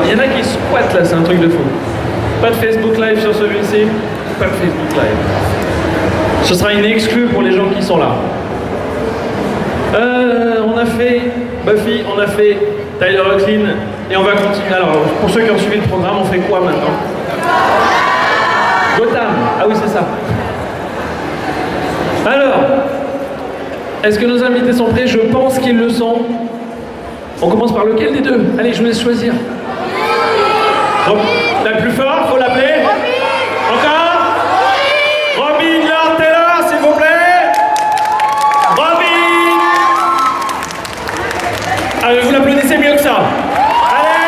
Il y en a qui squattent là, c'est un truc de fou. Pas de Facebook Live sur celui-ci, pas de Facebook Live. Ce sera une exclue pour les gens qui sont là. On a fait Buffy, on a fait Tyler Hoechlin et on va continuer. Alors, pour ceux qui ont suivi le programme, on fait quoi maintenant? Gotham, ah oui c'est ça. Alors, est-ce que nos invités sont prêts? Je pense qu'ils le sont. On commence par lequel des deux? Allez, je vous laisse choisir. Donc, la plus forte, faut l'appeler. Encore? Robin Lord Taylor, s'il vous plaît. Robin. Allez, vous l'applaudissez mieux que ça. Allez.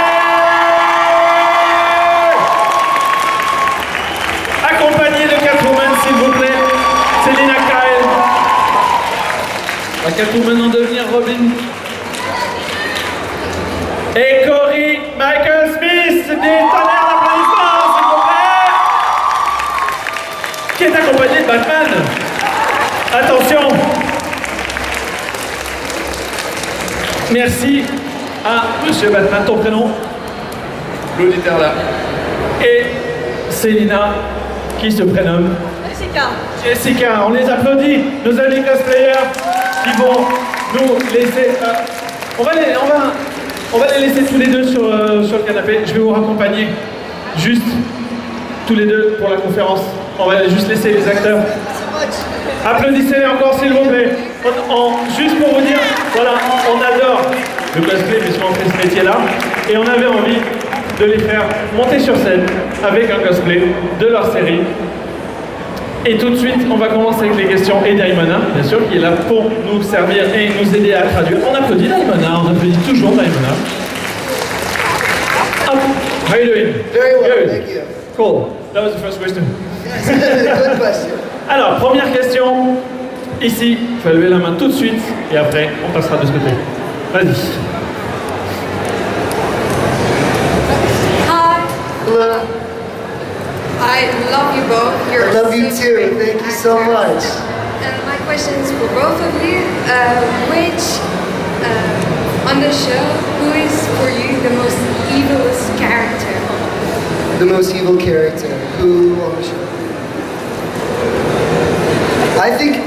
Accompagné de Catwoman, s'il vous plaît. Selina Kyle. La Catwoman en devenir Robin. Et Cory Michael Smith, des tonnerres d'applaudissements, s'il vous plaît, qui est accompagné de Batman. Attention. Merci à Monsieur Batman, ton prénom? L'auditeur là. Et Selina, qui se prénomme? Jessica. Jessica, on les applaudit, nos amis cosplayers qui vont nous laisser... On va les laisser tous les deux sur le canapé. Je vais vous raccompagner juste tous les deux pour la conférence. On va juste laisser les acteurs. Applaudissez-les encore s'il vous plaît. Juste pour vous dire, voilà, on adore le cosplay puisqu'on fait ce métier-là. Et on avait envie de les faire monter sur scène avec un cosplay de leur série. Et tout de suite, on va commencer avec les questions et Daimona, bien sûr, qui est là pour nous servir et nous aider à traduire. On applaudit Daimona, on applaudit toujours Daimona. How are you doing? Very well, Good. thank you. Cool. That was the first question. Good question. Alors, première question. Ici, tu vas lever la main tout de suite et après, on passera de ce côté. Vas-y. Hi. Hello. I love you both. You're I love you so too. great Thank you so actors. much. And my question is for both of you. On the show, who is for you the most evilest character? The most evil character. Who on the show? I think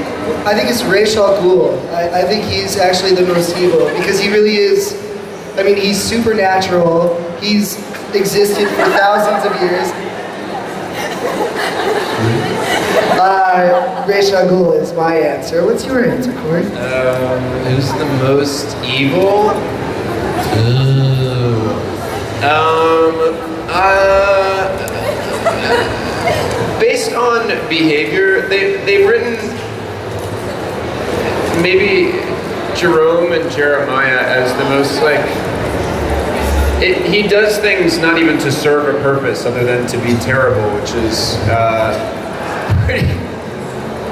it's Ra's al Ghul. I think he's actually the most evil because he really is. I mean, he's supernatural. He's existed for thousands of years. Ra's al Ghul is my answer. What's your answer, Cory? Who's the most evil? Based on behavior, they've written maybe Jerome and Jeremiah as the most he does things not even to serve a purpose other than to be terrible, which is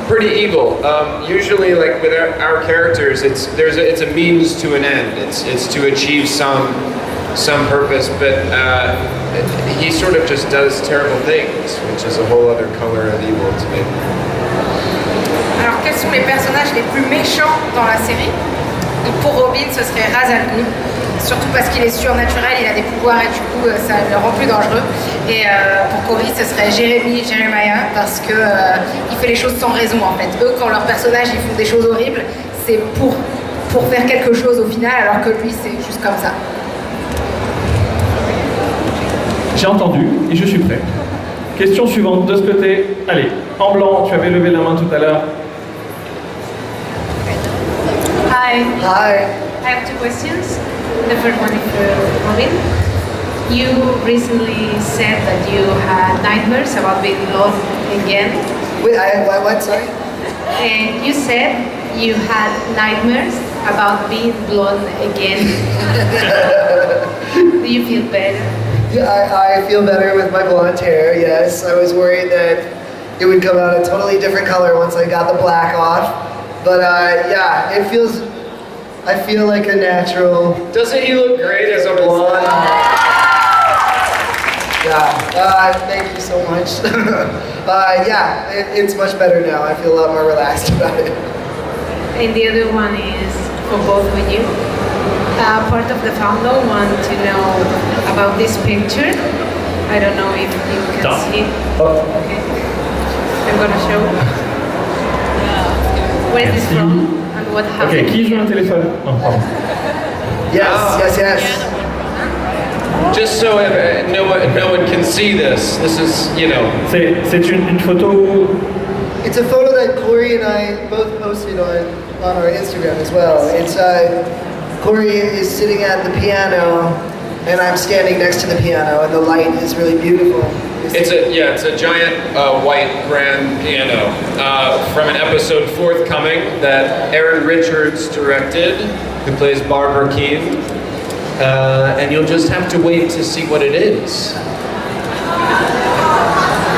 pretty evil. Usually, like with our characters, it's a means to an end. It's to achieve some purpose, but he sort of just does terrible things, which is a whole other color of evil to me. Alors, quels sont les personnages les plus méchants dans la série? Donc pour Robin, ce serait Ra's al Ghul, surtout parce qu'il est surnaturel, il a des pouvoirs et du coup ça le rend plus dangereux. Et pour Cory, ce serait Jeremiah, parce que il fait les choses sans raison en fait. Eux, quand leurs personnages ils font des choses horribles, c'est pour faire quelque chose au final, alors que lui c'est juste comme ça. J'ai entendu et je suis prêt. Question suivante de ce côté. Allez, en blanc, tu avais levé la main tout à l'heure. Hi. Hi. I have two questions. The first one is for Robin. You recently said that you had nightmares about being lost again. Wait, what? Sorry? And you said you had nightmares about being blonde again. Do you feel better? Yeah, I feel better with my blonde hair, yes. I was worried that it would come out a totally different color once I got the black off. But yeah, I feel like a natural. Doesn't he look great as a blonde? Yeah, thank you so much. Yeah, it's much better now. I feel a lot more relaxed about it. And the other one is for both of you. part of the fandom want to know about this picture. I don't know if you can No. see. Oh. Okay. I'm gonna show. Where is this Merci. from and what Ok, happened? qui joue un téléphone? Non, pardon. Yes. Just so no one can see this. This is, you know. C'est une photo. It's a photo that Cory and I both posted on our Instagram as well. It's Cory is sitting at the piano, and I'm standing next to the piano, and the light is really beautiful. It's a giant white grand piano from an episode forthcoming that Aaron Richards directed, who plays Barbara Keane, and you'll just have to wait to see what it is.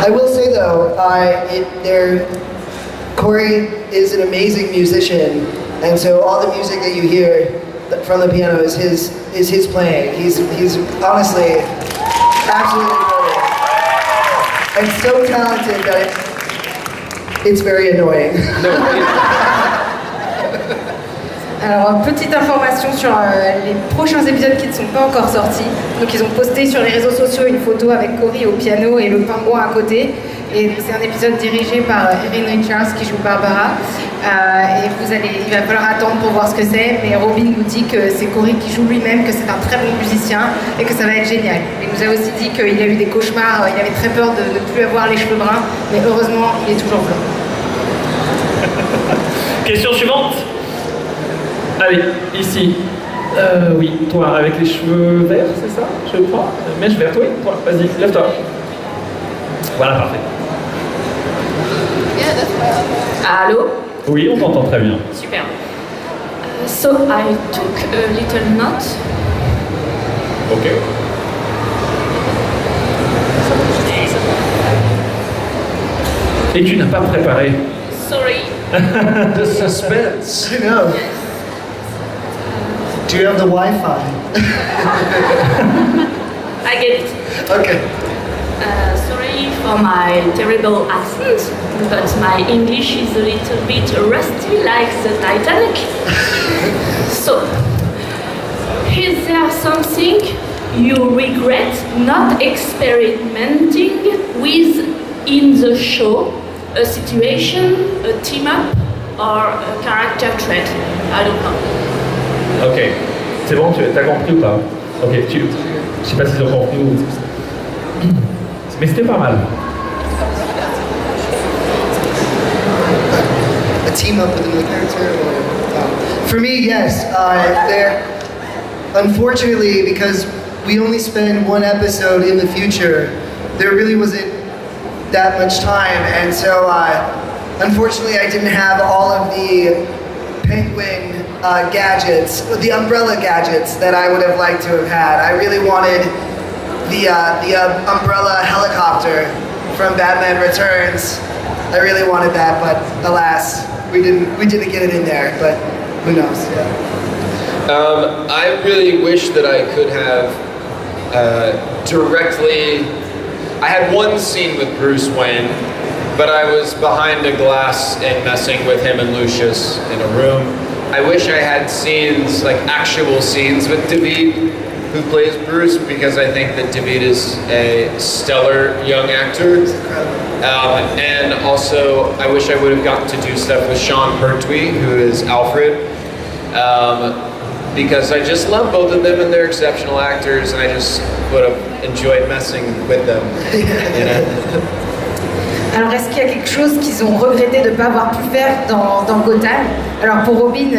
I will say though, Cory is an amazing musician, and so all the music that you hear from the piano is his playing. He's honestly absolutely brilliant, and so talented that it's very annoying. Alors, petite information sur les prochains épisodes qui ne sont pas encore sortis. Donc, ils ont posté sur les réseaux sociaux une photo avec Cory au piano et le pingouin à côté. Et c'est un épisode dirigé par Erin Richards qui joue Barbara. Et il va falloir attendre pour voir ce que c'est. Mais Robin nous dit que c'est Cory qui joue lui-même, que c'est un très bon musicien et que ça va être génial. Il nous a aussi dit qu'il a eu des cauchemars, il avait très peur de ne plus avoir les cheveux bruns. Mais heureusement, il est toujours blanc. Question suivante. Allez, ici. Oui, toi, avec les cheveux verts, c'est ça, je crois. Mèche verte, oui. Toi, vas-y, lève-toi. Voilà, parfait. Allô? Oui, on t'entend très bien. Super. So I took a little note. Ok. Et tu n'as pas préparé. Sorry. The suspense. I know. Do you have the Wi-Fi? I get it. Okay. Sorry for my terrible accent, but my English is a little bit rusty like the Titanic. So, is there something you regret not experimenting with in the show? A situation, a team up, or a character trait? I don't know. Ok. C'est bon, tu as compris ou pas? Ok, je sais pas s'ils ont compris ou... Mais c'était pas mal. A team up with another character? For me, yes. Unfortunately, because we only spend one episode in the future, there really wasn't that much time, and so unfortunately I didn't have all of the penguin gadgets, the umbrella gadgets that I would have liked to have had. I really wanted the umbrella helicopter from Batman Returns. I really wanted that, but alas, we didn't get it in there, but who knows, yeah. I really wish that I could have directly... I had one scene with Bruce Wayne, but I was behind a glass and messing with him and Lucius in a room. I wish I had scenes, like actual scenes with David, who plays Bruce, because I think that David is a stellar young actor. And also, I wish I would have gotten to do stuff with Sean Pertwee, who is Alfred. Because I just love both of them and they're exceptional actors, and I just would have enjoyed messing with them. You know? Alors, est-ce qu'il y a quelque chose qu'ils ont regretté de ne pas avoir pu faire dans Gotham? Alors, pour Robin,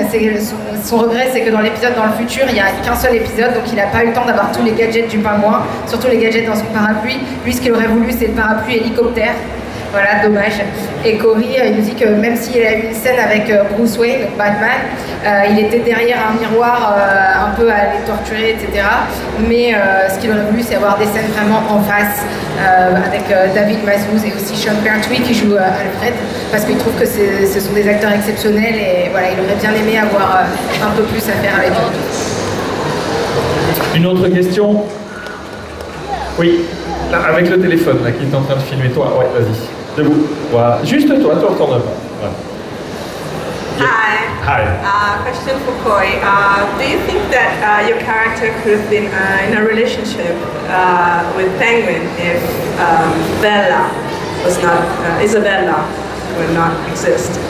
son regret, c'est que dans l'épisode dans le futur, il n'y a qu'un seul épisode, donc il n'a pas eu le temps d'avoir tous les gadgets du pingouin, surtout les gadgets dans son parapluie. Lui, ce qu'il aurait voulu, c'est le parapluie hélicoptère. Voilà, dommage. Et Cory, il nous dit que même s'il a eu une scène avec Bruce Wayne, donc Batman, il était derrière un miroir un peu à les torturer, etc. Mais ce qu'il aurait voulu, c'est avoir des scènes vraiment en face avec David Mazouz et aussi Sean Pertwee qui joue Alfred, parce qu'il trouve que ce sont des acteurs exceptionnels et voilà, il aurait bien aimé avoir un peu plus à faire avec eux. Une autre question? Oui, là, avec le téléphone là, qui est en train de filmer toi. Ouais, vas-y. Debout. Voilà. Juste toi, tu retournes pas. Voilà. Hi. Hi. Question for Cory. Do you think that your character could have been in a relationship with Penguin if Bella was not, Isabella would not exist?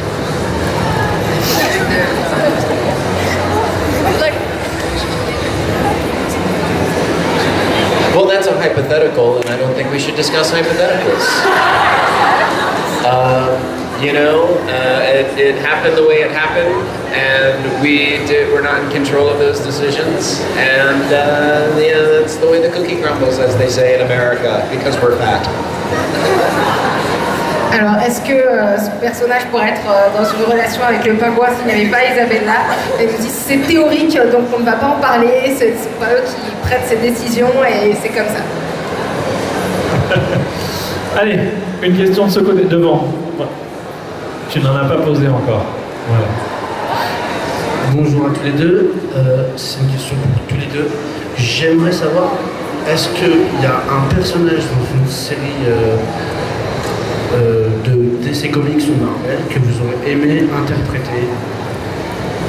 Well, that's a hypothetical, and I don't think we should discuss hypotheticals. It happened the way it happened, and we're not in control of those decisions. And that's the way the cookie crumbles, as they say in America, because we're fat. Alors, est-ce que ce personnage pourrait être dans une relation avec le pingouin s'il n'y avait pas Isabella? Et nous dit c'est théorique, donc on ne va pas en parler, c'est pas eux qui prêtent ces décisions et c'est comme ça. Allez, une question de ce côté, devant. Tu n'en as pas posé encore. Voilà. Bonjour à tous les deux, c'est une question pour tous les deux. J'aimerais savoir, est-ce qu'il y a un personnage dans une série de DC Comics ou Marvel que vous aurez aimé interpréter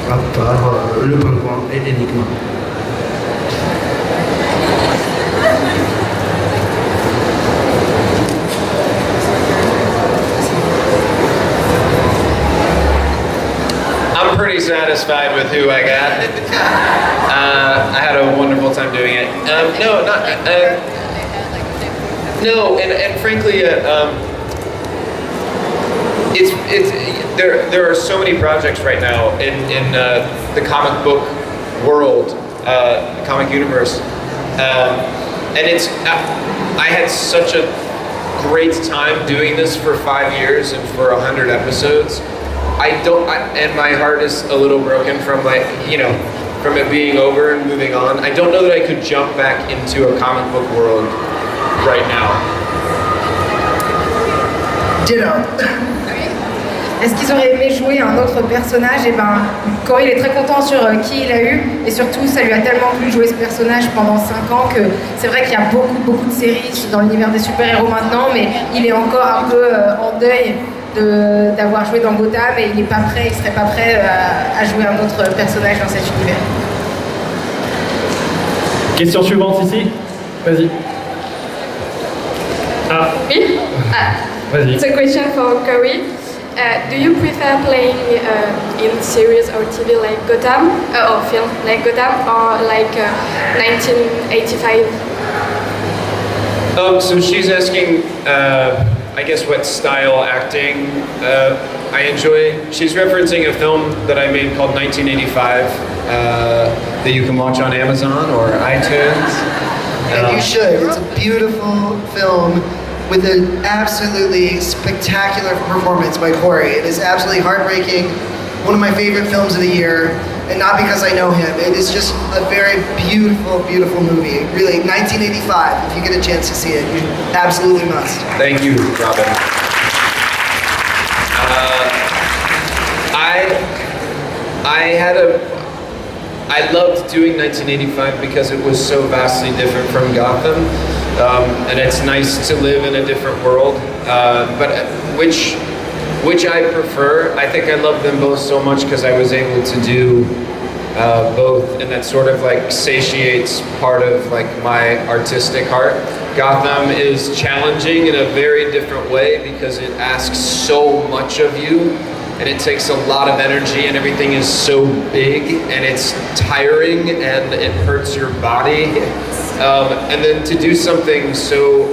à part le pingouin et l'énigme? I'm pretty satisfied with who I got. I had a wonderful time doing it. No, and frankly, there are so many projects right now in the comic book world, comic universe, and I had such a great time doing this for 5 years and for 100 episodes. And my heart is a little broken from from it being over and moving on. I don't know that I could jump back into a comic book world right now. Ditto. Est-ce qu'ils auraient aimé jouer un autre personnage? Et ben, Cory il est très content sur qui il a eu, et surtout ça lui a tellement plu de jouer ce personnage pendant 5 ans que c'est vrai qu'il y a beaucoup de séries dans l'univers des super-héros maintenant, mais il est encore un peu en deuil d'avoir joué dans Gotham et il serait pas prêt à jouer un autre personnage dans cet univers. Question suivante ici. Vas-y. Ah. Oui? Vas-y. It's a question for Cory. Do you prefer playing in series or TV like Gotham, or film like Gotham, or like 1985? So she's asking, I guess, what style acting I enjoy. She's referencing a film that I made called 1985 that you can watch on Amazon or iTunes. And you should. It's a beautiful film with an absolutely spectacular performance by Cory. It is absolutely heartbreaking. One of my favorite films of the year. And not because I know him. It is just a very beautiful, beautiful movie. Really, 1985. If you get a chance to see it, you absolutely must. Thank you, Robin. I loved doing 1985 because it was so vastly different from Gotham, and it's nice to live in a different world. But which I prefer. I think I love them both so much because I was able to do both, and that sort of like satiates part of like my artistic heart. Gotham is challenging in a very different way because it asks so much of you, and it takes a lot of energy, and everything is so big, and it's tiring, and it hurts your body. And then to do something so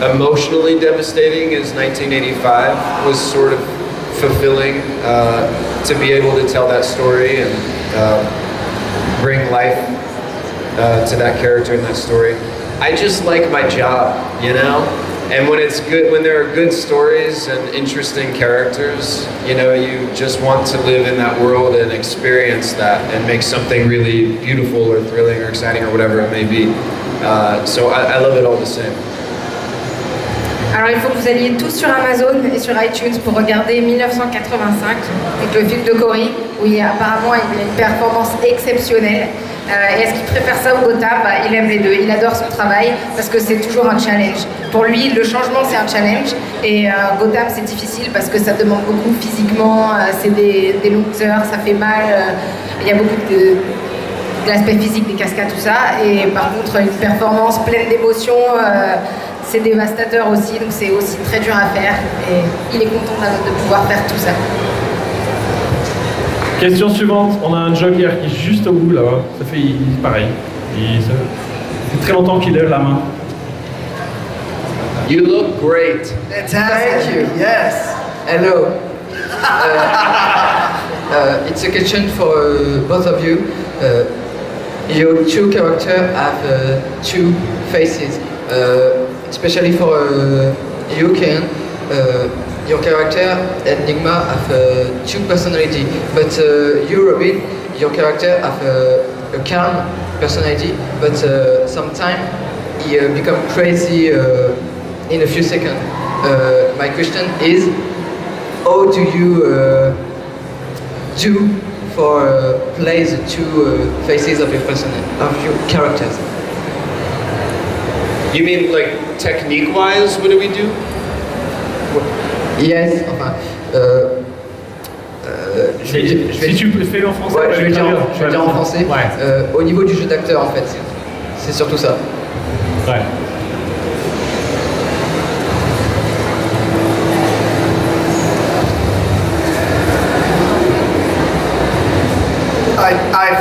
emotionally devastating as 1985 was sort of fulfilling, to be able to tell that story and bring life to that character in that story. I just like my job, you know? And when it's good, when there are good stories and interesting characters, you know, you just want to live in that world and experience that and make something really beautiful or thrilling or exciting or whatever it may be. So I love it all the same. Alors il faut que vous alliez tous sur Amazon et sur iTunes pour regarder 1985, donc le film de Cory, où apparemment il a une performance exceptionnelle. Et est-ce qu'il préfère ça ou Gotham? Il aime les deux, il adore son travail parce que c'est toujours un challenge. Pour lui, le changement c'est un challenge et Gotham c'est difficile parce que ça demande beaucoup physiquement, c'est des longues heures, ça fait mal, il y a beaucoup de l'aspect physique, des cascades, tout ça. Et par contre, une performance pleine d'émotions, c'est dévastateur aussi, donc c'est aussi très dur à faire. Et il est content de pouvoir faire tout ça. Question suivante, on a un joker qui est juste au bout là-bas. Ça fait pareil. Ça fait très longtemps qu'il lève la main. You look great. Fantastic. Thank you. Yes. Hello. It's a question for both of you. Your two characters have two faces, especially for you, Ken. Your character Enigma have two personality, but you, Robin, your character have a calm personality, but sometimes he become crazy in a few seconds. My question is, how do you do for play the two faces of your characters? You mean like technique-wise, what do we do? Yes, enfin. Si tu peux faire en français, ouais, je vais dire en français. Ouais. Au niveau du jeu d'acteur, en fait, c'est surtout ça. Ouais.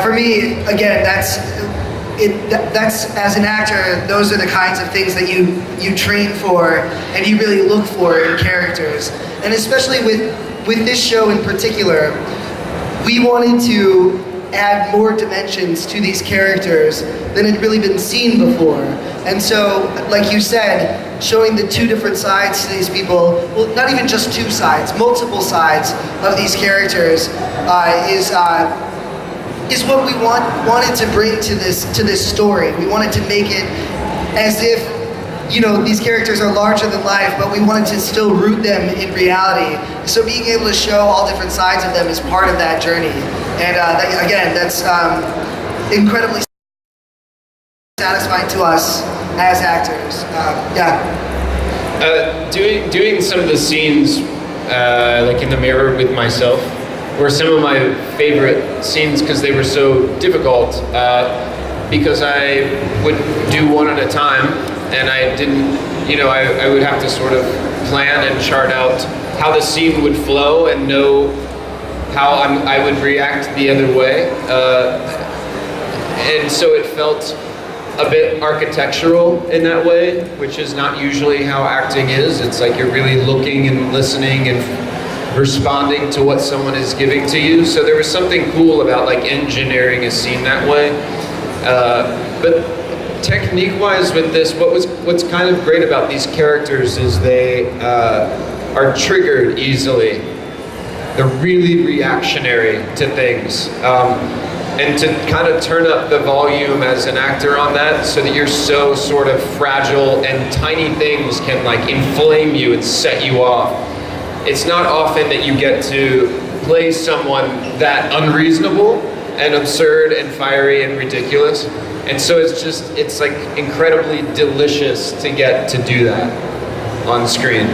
For me, again, that's as an actor, those are the kinds of things that you train for and you really look for in characters. And especially with this show in particular, we wanted to add more dimensions to these characters than had really been seen before. And so, like you said, showing the two different sides to these people, well, not even just two sides, multiple sides of these characters is what we wanted to bring to this story. We wanted to make it as if, you know, these characters are larger than life, but we wanted to still root them in reality. So being able to show all different sides of them is part of that journey. And again, that's incredibly satisfying to us as actors. Doing some of the scenes, like in the mirror with myself, were some of my favorite scenes because they were so difficult. Because I would do one at a time, and I didn't, you know, I would have to sort of plan and chart out how the scene would flow and know how I would react the other way. And so it felt a bit architectural in that way, which is not usually how acting is. It's like you're really looking and listening and responding to what someone is giving to you. So there was something cool about like engineering a scene that way. But technique-wise with this, what's kind of great about these characters is they are triggered easily. They're really reactionary to things. And to kind of turn up the volume as an actor on that so that you're so sort of fragile and tiny things can like inflame you and set you off. It's not often that you get to play someone that unreasonable and absurd and fiery and ridiculous. And so it's like incredibly delicious to get to do that on screen.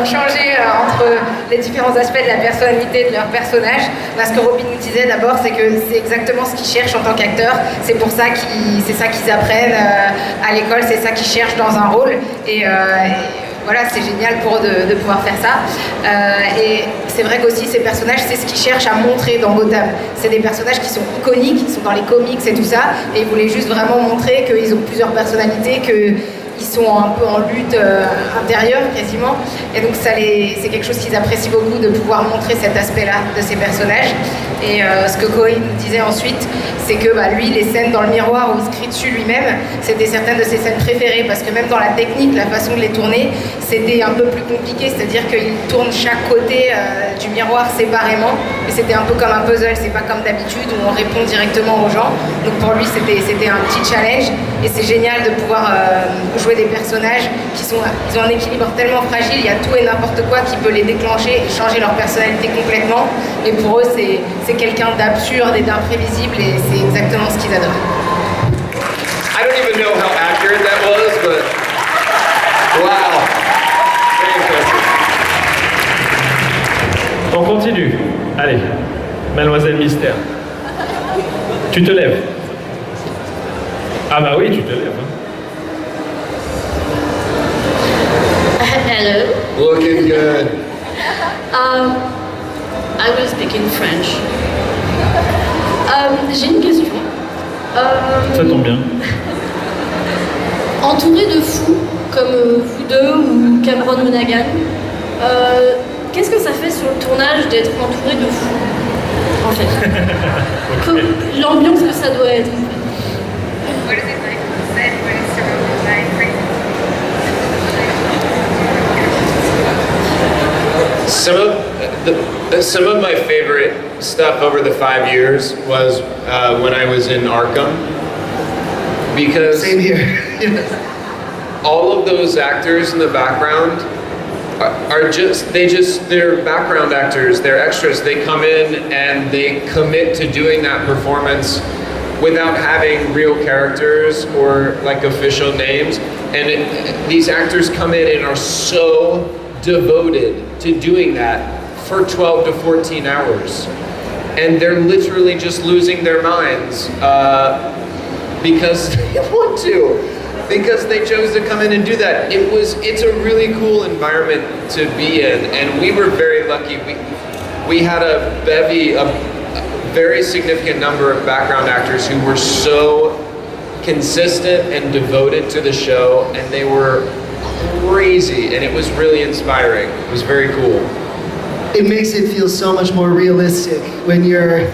Changer entre les différents aspects de la personnalité de leur personnage. Ce que Robin nous disait d'abord, c'est que c'est exactement ce qu'ils cherchent en tant qu'acteurs. C'est pour ça c'est ça qu'ils apprennent à l'école, c'est ça qu'ils cherchent dans un rôle. Et voilà, c'est génial pour eux de pouvoir faire ça. Et c'est vrai qu'aussi ces personnages, c'est ce qu'ils cherchent à montrer dans Gotham. C'est des personnages qui sont iconiques, qui sont dans les comics et tout ça. Et ils voulaient juste vraiment montrer qu'ils ont plusieurs personnalités, qu'ils sont un peu en lutte intérieure quasiment, et donc c'est quelque chose qu'ils apprécient beaucoup, de pouvoir montrer cet aspect-là de ces personnages. Et ce que Cory nous disait ensuite, c'est que lui, les scènes dans le miroir où il se crie dessus lui-même, c'était certaines de ses scènes préférées parce que même dans la technique, la façon de les tourner, c'était un peu plus compliqué, c'est-à-dire qu'il tourne chaque côté du miroir séparément et c'était un peu comme un puzzle, c'est pas comme d'habitude où on répond directement aux gens. Donc pour lui, c'était un petit challenge et c'est génial de pouvoir jouer des personnages ils ont un équilibre tellement fragile, il y a tout et n'importe quoi qui peut les déclencher et changer leur personnalité complètement. Et pour eux, c'est quelqu'un d'absurde et d'imprévisible et c'est exactement ce qu'ils adorent. I don't even know how accurate that was, but wow. Very impressive. On continue. Allez, Mademoiselle Mystère. Tu te lèves. Ah bah oui, tu te lèves. Hein. Hello. Looking good. I will speak in French. J'ai une question. Ça tombe bien. Entouré de fous, comme vous deux ou Cameron Monaghan, qu'est-ce que ça fait sur le tournage d'être entouré de fous, en fait? Okay. L'ambiance que ça doit être. What is it like on set when it's surrounded by crazy? Some of my favorite stuff over the 5 years was when I was in Arkham, because Same here. all of those actors in the background they're background actors, they're extras. They come in and they commit to doing that performance without having real characters or like official names. And these actors come in and are so devoted to doing that for 12 to 14 hours. And they're literally just losing their minds because they want to. Because they chose to come in and do that. It's a really cool environment to be in, and we were very lucky. We had a very significant number of background actors who were so consistent and devoted to the show, and they were crazy, and it was really inspiring. It was very cool. It makes it feel so much more realistic when you're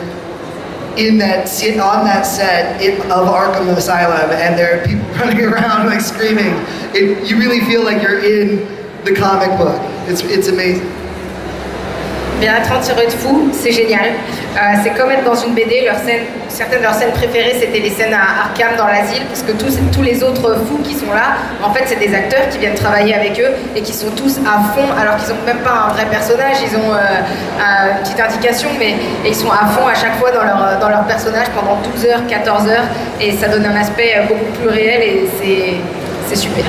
on that set of Arkham Asylum and there are people running around like screaming. You really feel like you're in the comic book. It's amazing. Bien, être entouré de fous, c'est génial. C'est comme être dans une BD. Certaines de leurs scènes préférées, c'était les scènes à Arkham dans l'asile, parce que tous les autres fous qui sont là, en fait, c'est des acteurs qui viennent travailler avec eux et qui sont tous à fond, alors qu'ils n'ont même pas un vrai personnage. Ils ont une petite indication, mais ils sont à fond à chaque fois dans leur personnage pendant 12 heures, 14 heures, et ça donne un aspect beaucoup plus réel et c'est super.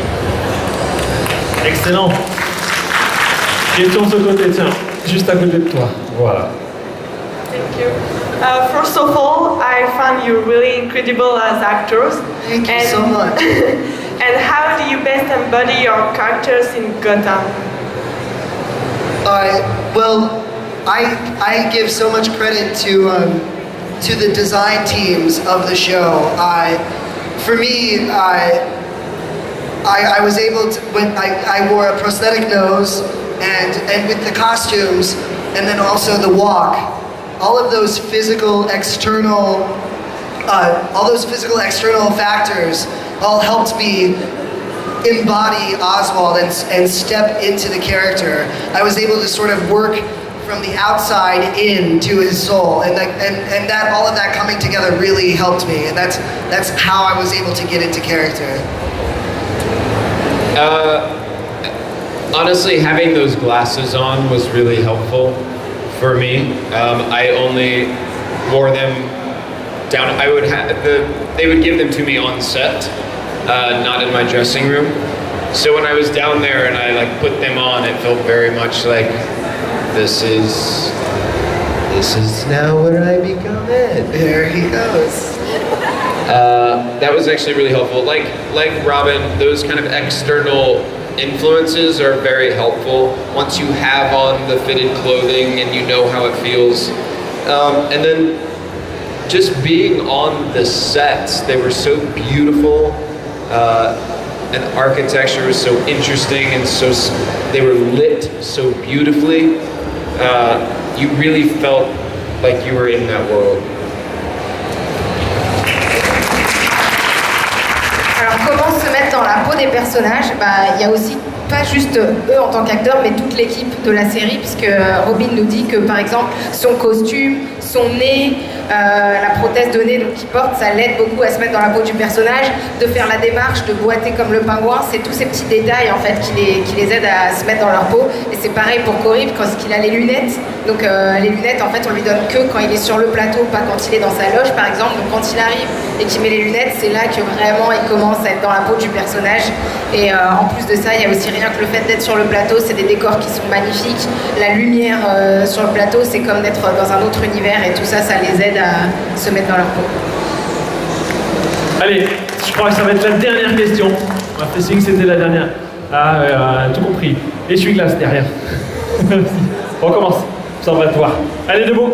Excellent. Question de ce côté, tiens, juste à côté de toi. Voilà. Thank you. First of all, I found you really incredible as actors. Thank you so much. And how do you best embody your characters in Gotham? Well, I give so much credit to the design teams of the show. For me, I was able to, when I wore a prosthetic nose and with the costumes and then also the walk, all of those physical external factors all helped me embody Oswald and step into the character. I was able to sort of work from the outside into his soul, and that all of that coming together really helped me, and that's how I was able to get into character. Honestly, having those glasses on was really helpful for me. I only wore them down. They would give them to me on set, not in my dressing room. So when I was down there and I put them on, it felt very much like this is now where I become it. There he goes. That was actually really helpful. Like Robin, those kind of external influences are very helpful once you have on the fitted clothing and you know how it feels. And then just being on the sets, they were so beautiful, and the architecture was so interesting, and they were lit so beautifully. You really felt you were in that world. Alors comment se mettre dans la peau des personnages? Il y a aussi pas juste eux en tant qu'acteurs, mais toute l'équipe de la série, puisque Robin nous dit que par exemple son costume, son nez, la prothèse de nez qu'il porte, ça l'aide beaucoup à se mettre dans la peau du personnage, de faire la démarche, de boiter comme le pingouin, c'est tous ces petits détails en fait qui les aident à se mettre dans leur peau. Et c'est pareil pour Cory quand il a les lunettes. Donc les lunettes en fait on lui donne que quand il est sur le plateau, pas quand il est dans sa loge par exemple. Donc quand il arrive et qu'il met les lunettes, c'est là que vraiment il commence à être dans la peau du personnage. Et en plus de ça, il y a aussi rien que le fait d'être sur le plateau, c'est des décors qui sont magnifiques. La lumière sur le plateau, c'est comme d'être dans un autre univers et tout ça, ça les aide à se mettre dans leur peau. Allez, je crois que ça va être la dernière question. On m'a fait signe que c'était la dernière. Ah, tout compris. Essuie-glace derrière. On recommence. Ça va te voir. Allez, debout.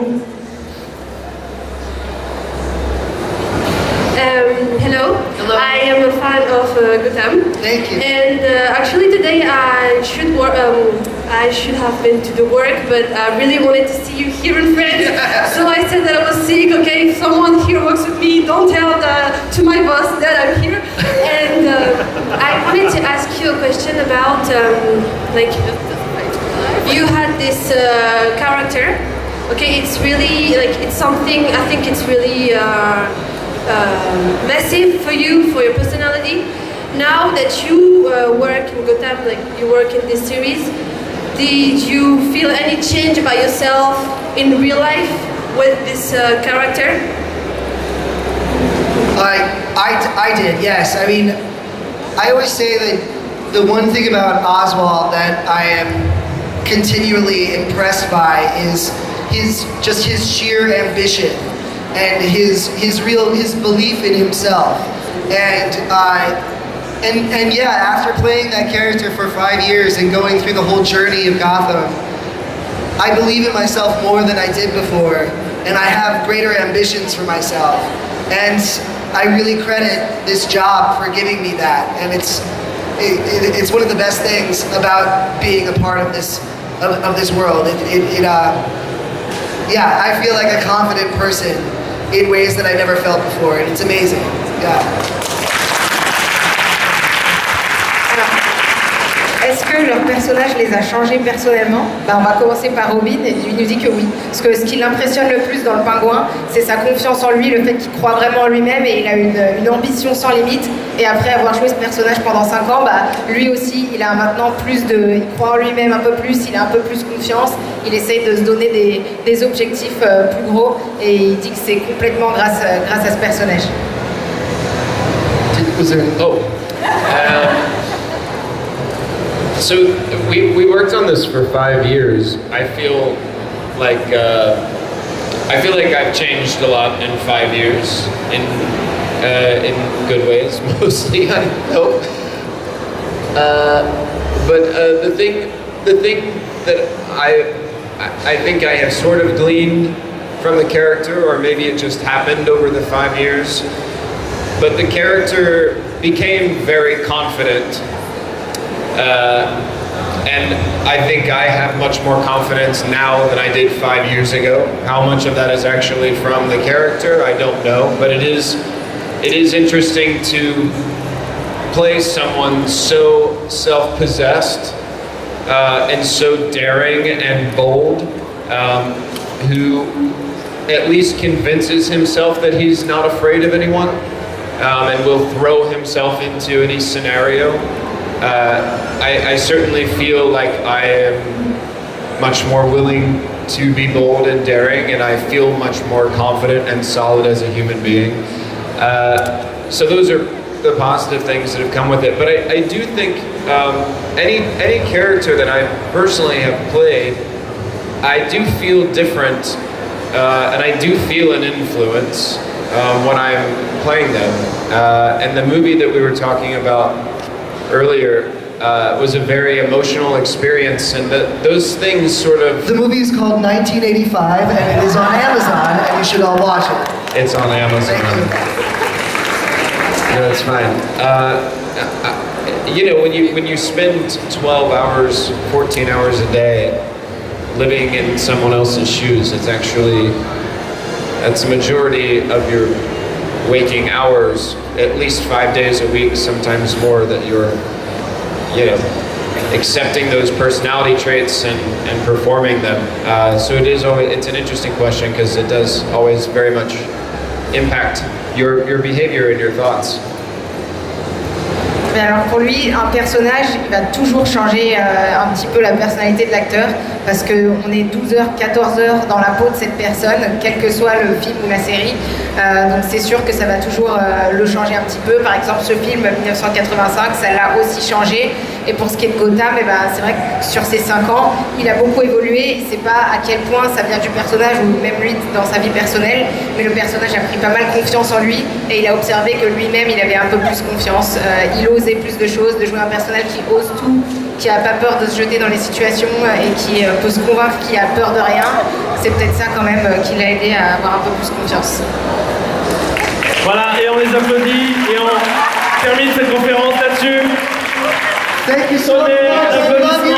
Hello. Hello. I am a fan of Gotham. Thank you. And actually today I should have been to the work, but I really wanted to see you here in France. So I said that I was sick. Okay, if someone here works with me, don't tell to my boss that I'm here. And I wanted to ask you a question about you had this character. Okay, it's really it's something. I think it's really. Massive for you, for your personality. Now that you work in Gotham, you work in this series, did you feel any change about yourself in real life with this character? I did, yes. I mean, I always say that the one thing about Oswald that I am continually impressed by is his sheer ambition. And his belief in himself, and yeah, after playing that character for 5 years and going through the whole journey of Gotham, I believe in myself more than I did before, and I have greater ambitions for myself, and I really credit this job for giving me that, and it's one of the best things about being a part of this world. Yeah, I feel like a confident person in ways that I never felt before, and it's amazing. Yeah. Est-ce que leur personnage les a changés personnellement? On va commencer par Robin, et il nous dit que oui. Parce que ce qui l'impressionne le plus dans le pingouin, c'est sa confiance en lui, le fait qu'il croit vraiment en lui-même et il a une ambition sans limite. Et après avoir joué ce personnage pendant 5 ans, lui aussi, il a maintenant il croit en lui-même un peu plus, il a un peu plus confiance, il essaye de se donner des objectifs plus gros et il dit que c'est complètement grâce à ce personnage. So we worked on this for 5 years. I feel like I've changed a lot in 5 years in good ways, mostly I hope. But the thing that I think I have sort of gleaned from the character, or maybe it just happened over the 5 years, but the character became very confident. And I think I have much more confidence now than I did 5 years ago. How much of that is actually from the character, I don't know, but it is interesting to play someone so self-possessed and so daring and bold, who at least convinces himself that he's not afraid of anyone, and will throw himself into any scenario. I certainly feel like I am much more willing to be bold and daring, and I feel much more confident and solid as a human being. So those are the positive things that have come with it. But I do think any character that I personally have played, I do feel different, and I do feel an influence when I'm playing them. And the movie that we were talking about earlier was a very emotional experience, and those things sort of... The movie is called 1985, and it is on Amazon, and you should all watch it. It's on Amazon. Thank you. No, it's fine. You know, when you spend 12 hours, 14 hours a day living in someone else's shoes. It's actually, that's a majority of your waking hours, at least 5 days a week, sometimes more, that you're, you know, accepting those personality traits and performing them. So it's an interesting question because it does always very much impact your behavior and your thoughts. Mais alors pour lui, un personnage, il va toujours changer un petit peu la personnalité de l'acteur parce qu'on est 12 heures, 14 heures dans la peau de cette personne, quel que soit le film ou la série. Donc c'est sûr que ça va toujours le changer un petit peu. Par exemple, ce film 1985, ça l'a aussi changé. Et pour ce qui est de Gotham, c'est vrai que sur ces 5 ans, il a beaucoup évolué. C'est pas à quel point ça vient du personnage ou même lui dans sa vie personnelle, mais le personnage a pris pas mal confiance en lui et il a observé que lui-même, il avait un peu plus confiance. Il osait plus de choses, de jouer un personnage qui ose tout, qui a pas peur de se jeter dans les situations et qui peut se convaincre qu'il a peur de rien. C'est peut-être ça quand même qui l'a aidé à avoir un peu plus confiance. Voilà, et on les applaudit et on termine cette conférence là-dessus. Thank you so much. I love you.